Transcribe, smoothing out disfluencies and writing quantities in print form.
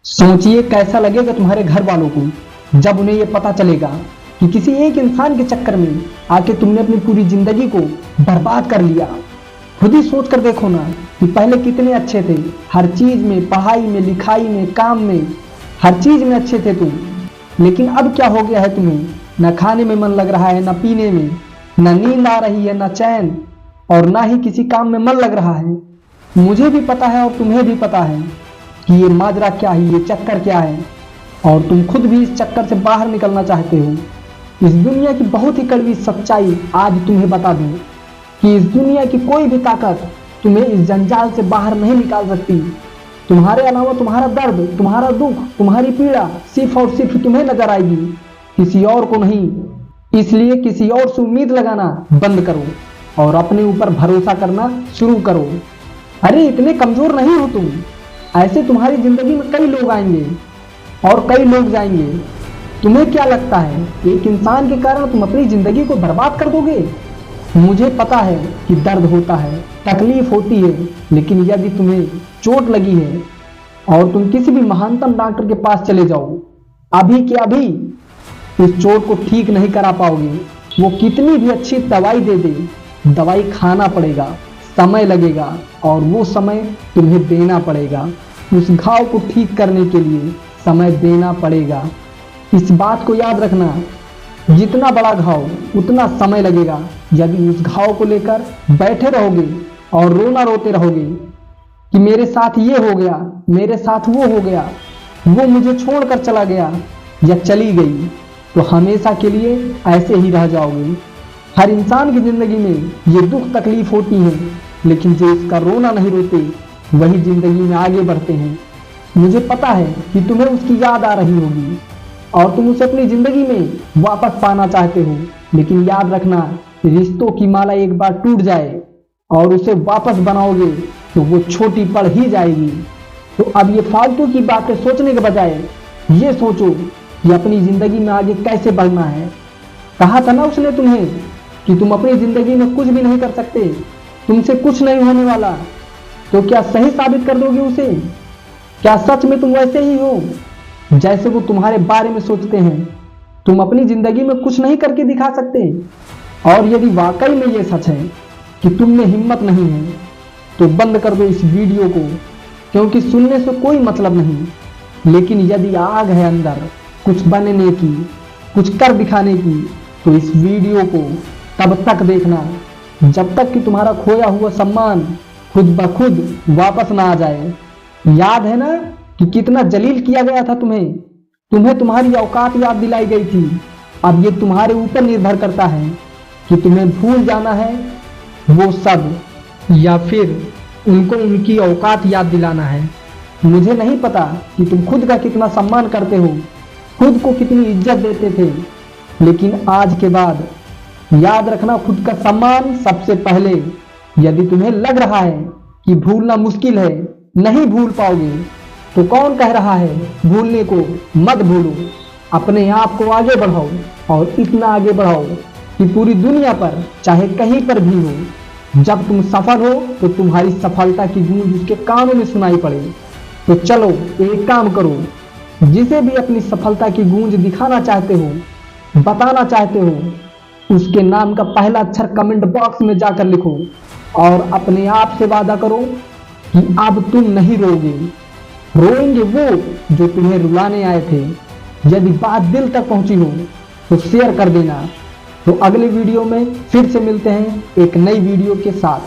सोचिए कैसा लगेगा तुम्हारे घर वालों को जब उन्हें यह पता चलेगा कि किसी एक इंसान के चक्कर में आके तुमने अपनी पूरी जिंदगी को बर्बाद कर लिया। खुद ही सोच कर देखो ना कि पहले कितने अच्छे थे, हर चीज में, पढ़ाई में, लिखाई में, काम में, हर चीज में अच्छे थे तुम। लेकिन अब क्या हो गया है तुम्हें? न खाने में मन लग रहा है, न पीने में, न नींद आ रही है, न चैन, और ना ही किसी काम में मन लग रहा है। मुझे भी पता है और तुम्हें भी पता है कि ये माजरा क्या है, ये चक्कर क्या है, और तुम खुद भी इस चक्कर से बाहर निकलना चाहते हो। इस दुनिया की बहुत ही कड़वी सच्चाई आज तुम्हें बता दूं कि इस दुनिया की कोई भी ताकत तुम्हें इस जंजाल से बाहर नहीं निकाल सकती। तुम्हारे अलावा तुम्हारा दर्द, तुम्हारा दुख, तुम्हारी पीड़ा सिर्फ और सिर्फ तुम्हें नजर आएगी, किसी और को नहीं। इसलिए किसी और से उम्मीद लगाना बंद करो और अपने ऊपर भरोसा करना शुरू करो। अरे इतने कमजोर नहीं हो तुम। ऐसे तुम्हारी जिंदगी में कई लोग आएंगे और कई लोग जाएंगे। तुम्हें क्या लगता है एक इंसान के कारण तुम अपनी जिंदगी को बर्बाद कर दोगे? मुझे पता है कि दर्द होता है, तकलीफ होती है, लेकिन यदि तुम्हें चोट लगी है और तुम किसी भी महानतम डॉक्टर के पास चले जाओ, अभी के अभी इस चोट को ठीक नहीं करा पाओगे। वो कितनी भी अच्छी दवाई दे दे, दवाई खाना पड़ेगा, समय लगेगा, और वो समय तुम्हें देना पड़ेगा। उस घाव को ठीक करने के लिए समय देना पड़ेगा। इस बात को याद रखना, जितना बड़ा घाव उतना समय लगेगा। यदि उस घाव को लेकर बैठे रहोगे और रोना रोते रहोगे कि मेरे साथ ये हो गया, मेरे साथ वो हो गया, वो मुझे छोड़कर चला गया या चली गई, तो हमेशा के लिए ऐसे ही रह जाओगे। हर इंसान की जिंदगी में ये दुख तकलीफ होती है, लेकिन जो इसका रोना नहीं रोते वही जिंदगी में आगे बढ़ते हैं। मुझे पता है कि तुम्हें उसकी याद आ रही होगी और तुम उसे अपनी जिंदगी में वापस पाना चाहते हो, लेकिन याद रखना, रिश्तों की माला एक बार टूट जाए और उसे वापस बनाओगे तो वो छोटी पड़ ही जाएगी। तो अब ये फालतू की बातें सोचने के बजाय ये सोचो कि अपनी जिंदगी में आगे कैसे बढ़ना है। कहा था ना उसने तुम्हें कि तुम अपनी जिंदगी में कुछ भी नहीं कर सकते, तुमसे कुछ नहीं होने वाला। तो क्या सही साबित कर दोगे उसे? क्या सच में तुम वैसे ही हो जैसे वो तुम्हारे बारे में सोचते हैं? तुम अपनी जिंदगी में कुछ नहीं करके दिखा सकते? और यदि वाकई में ये सच है कि तुम में हिम्मत नहीं है, तो बंद कर दो इस वीडियो को, क्योंकि सुनने से कोई मतलब नहीं। लेकिन यदि आग है अंदर कुछ बनने की, कुछ कर दिखाने की, तो इस वीडियो को तब तक देखना जब तक कि तुम्हारा खोया हुआ सम्मान खुद ब खुद वापस ना आ जाए। याद है ना कि कितना जलील किया गया था तुम्हें? तुम्हें तुम्हारी औकात याद दिलाई गई थी। अब ये तुम्हारे ऊपर निर्भर करता है कि तुम्हें भूल जाना है वो सब, या फिर उनको उनकी औकात याद दिलाना है। मुझे नहीं पता कि तुम खुद का कितना सम्मान करते हो, खुद को कितनी इज्जत देते थे, लेकिन आज के बाद याद रखना, खुद का सम्मान सबसे पहले। यदि तुम्हें लग रहा है कि भूलना मुश्किल है, नहीं भूल पाओगे, तो कौन कह रहा है भूलने को? मत भूलो, अपने आप को आगे बढ़ाओ, और इतना आगे बढ़ाओ कि पूरी दुनिया पर, चाहे कहीं पर भी हो, जब तुम सफल हो तो तुम्हारी सफलता की गूंज उसके कानों में सुनाई पड़े। तो चलो एक काम करो, जिसे भी अपनी सफलता की गूंज दिखाना चाहते हो, बताना चाहते हो, उसके नाम का पहला अक्षर कमेंट बॉक्स में जाकर लिखो और अपने आप से वादा करो कि अब तुम नहीं रोओगे। रोएंगे वो जो तुम्हें रुलाने आए थे। यदि बात दिल तक पहुंची हो तो शेयर कर देना। तो अगले वीडियो में फिर से मिलते हैं एक नई वीडियो के साथ।